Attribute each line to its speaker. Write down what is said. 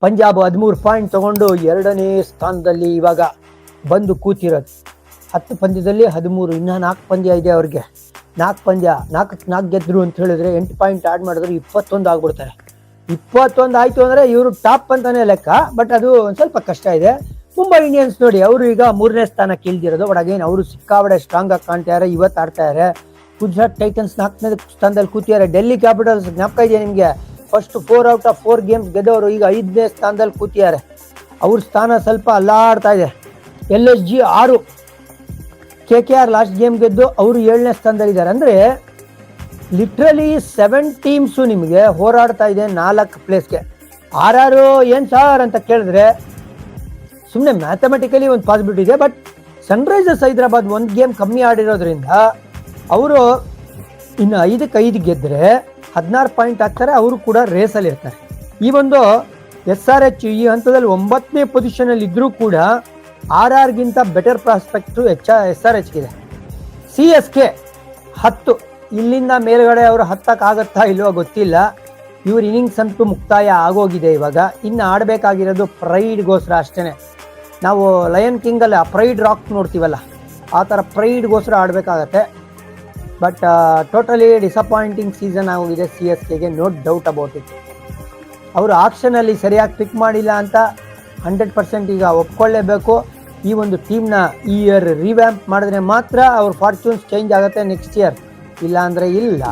Speaker 1: Punjab 13 point ತಗೊಂಡು 2ನೇ ಸ್ಥಾನದಲ್ಲಿ ಇವಾಗ ಬಂದು ಕೂತಿರೋದು. 10 ಪಂದ್ಯದಲ್ಲಿ 13, ಇನ್ನು 4 ಪಂದ್ಯ ಇದೆ ಅವ್ರಿಗೆ. 4 ಪಂದ್ಯ 4 ಗೆದ್ರು ಅಂತ ಹೇಳಿದ್ರೆ 8 ಪಾಯಿಂಟ್ ಆಡ್ ಮಾಡಿದ್ರೆ 21 ಆಗ್ಬಿಡ್ತಾರೆ. 21 ಆಯ್ತು ಅಂದ್ರೆ ಇವರು ಟಾಪ್ ಅಂತಾನೆ ಲೆಕ್ಕ. ಬಟ್ ಅದು ಒಂದು ಸ್ವಲ್ಪ ಕಷ್ಟ ಇದೆ. ಮುಂಬೈ ಇಂಡಿಯನ್ಸ್ ನೋಡಿ, ಅವರು ಈಗ 3ನೇ ಸ್ಥಾನಕ್ಕೆ ಇಳಿದಿರೋದು. ಬಟ್ ಅಗೇನ್ ಅವರು ಸಿಕ್ಕಾಬಡೆ ಸ್ಟ್ರಾಂಗ್ ಆಗಿ ಕಾಣ್ತಾರೆ. ಇವತ್ತು ಆಡ್ತಾ ಇದ್ದಾರೆ. ಗುಜರಾತ್ ಟೈಟನ್ಸ್ 4ನೇ ಸ್ಥಾನದಲ್ಲಿ ಕೂತಿದ್ದಾರೆ. ಡೆಲ್ಲಿ ಕ್ಯಾಪಿಟಲ್ಸ್ ಜ್ಞಾಪಕ ಇದೆಯಾ ನಿಮಗೆ? ಫಸ್ಟ್ 4 ಔಟ್ ಆಫ್ 4 ಗೇಮ್ಸ್ ಗೆದ್ದವರು ಈಗ 5ನೇ ಸ್ಥಾನದಲ್ಲಿ ಕೂತಿದ್ದಾರೆ. ಅವ್ರ ಸ್ಥಾನ ಸ್ವಲ್ಪ ಅಲ್ಲಾಡ್ತಾ ಇದೆ. LSG 6, KKR ಲಾಸ್ಟ್ ಗೇಮ್ ಗೆದ್ದು ಅವರು 7ನೇ ಸ್ಥಾನದಲ್ಲಿದ್ದಾರೆ. ಅಂದರೆ ಲಿಟ್ರಲಿ 7 ಟೀಮ್ಸು ನಿಮಗೆ ಹೋರಾಡ್ತಾ ಇದೆ 4 ಪ್ಲೇಸ್ಗೆ. RR ಏನು ಸಾರ್ ಅಂತ ಕೇಳಿದ್ರೆ ಸುಮ್ಮನೆ ಮ್ಯಾಥಮೆಟಿಕಲಿ ಒಂದು ಪಾಸಿಬಿಲಿಟಿ ಇದೆ. ಬಟ್ ಸನ್ರೈಸರ್ಸ್ ಹೈದರಾಬಾದ್ 1 ಗೇಮ್ ಕಮ್ಮಿ ಆಡಿರೋದ್ರಿಂದ ಅವರು ಇನ್ನು 5ಕ್ಕೆ ಗೆದ್ದರೆ 16 ಪಾಯಿಂಟ್ ಆಗ್ತಾರೆ. ಅವರು ಕೂಡ ರೇಸಲ್ಲಿ ಇರ್ತಾರೆ. ಈ ಒಂದು SRH ಈ ಹಂತದಲ್ಲಿ 9ನೇ ಪೊಸಿಷನಲ್ಲಿ ಇದ್ರೂ ಕೂಡ RRಗಿಂತ ಬೆಟರ್ ಪ್ರಾಸ್ಪೆಕ್ಟು SRHಗಿದೆ. CSK 10, ಇಲ್ಲಿಂದ ಮೇಲ್ಗಡೆ ಅವರು ಹತ್ತಕ್ಕಾಗತ್ತಾ ಇಲ್ವೋ ಗೊತ್ತಿಲ್ಲ. ಇವ್ರ ಇನ್ನಿಂಗ್ಸ್ ಅಂತೂ ಮುಕ್ತಾಯ ಆಗೋಗಿದೆ. ಇವಾಗ ಇನ್ನು ಆಡಬೇಕಾಗಿರೋದು ಪ್ರೈಡ್ಗೋಸ್ಕರ ಅಷ್ಟೇ. ನಾವು ಲಯನ್ ಕಿಂಗಲ್ಲಿ ಆ ಪ್ರೈಡ್ ರಾಕ್ ನೋಡ್ತೀವಲ್ಲ, ಆ ಥರ ಪ್ರೈಡ್ಗೋಸ್ಕರ ಆಡಬೇಕಾಗತ್ತೆ. ಬಟ್ ಟೋಟಲಿ ಡಿಸಪಾಯಿಂಟಿಂಗ್ ಸೀಸನ್ ಆಗೋಗಿದೆ CSKಗೆ, ನೋ ಡೌಟ್ ಅಬೌಟ್ ಇಟ್. ಅವರು ಆಕ್ಷನಲ್ಲಿ ಸರಿಯಾಗಿ ಪಿಕ್ ಮಾಡಿಲ್ಲ ಅಂತ 100% ಈಗ ಒಪ್ಕೊಳ್ಳೇಬೇಕು. ಈ ಒಂದು ಟೀಮ್ನ ಈ ಇಯರ್ ರಿವ್ಯಾಂಪ್ ಮಾಡಿದ್ರೆ ಮಾತ್ರ ಅವ್ರ ಫಾರ್ಚೂನ್ಸ್ ಚೇಂಜ್ ಆಗುತ್ತೆ ನೆಕ್ಸ್ಟ್ ಇಯರ್, ಇಲ್ಲ ಅಂದರೆ ಇಲ್ಲ.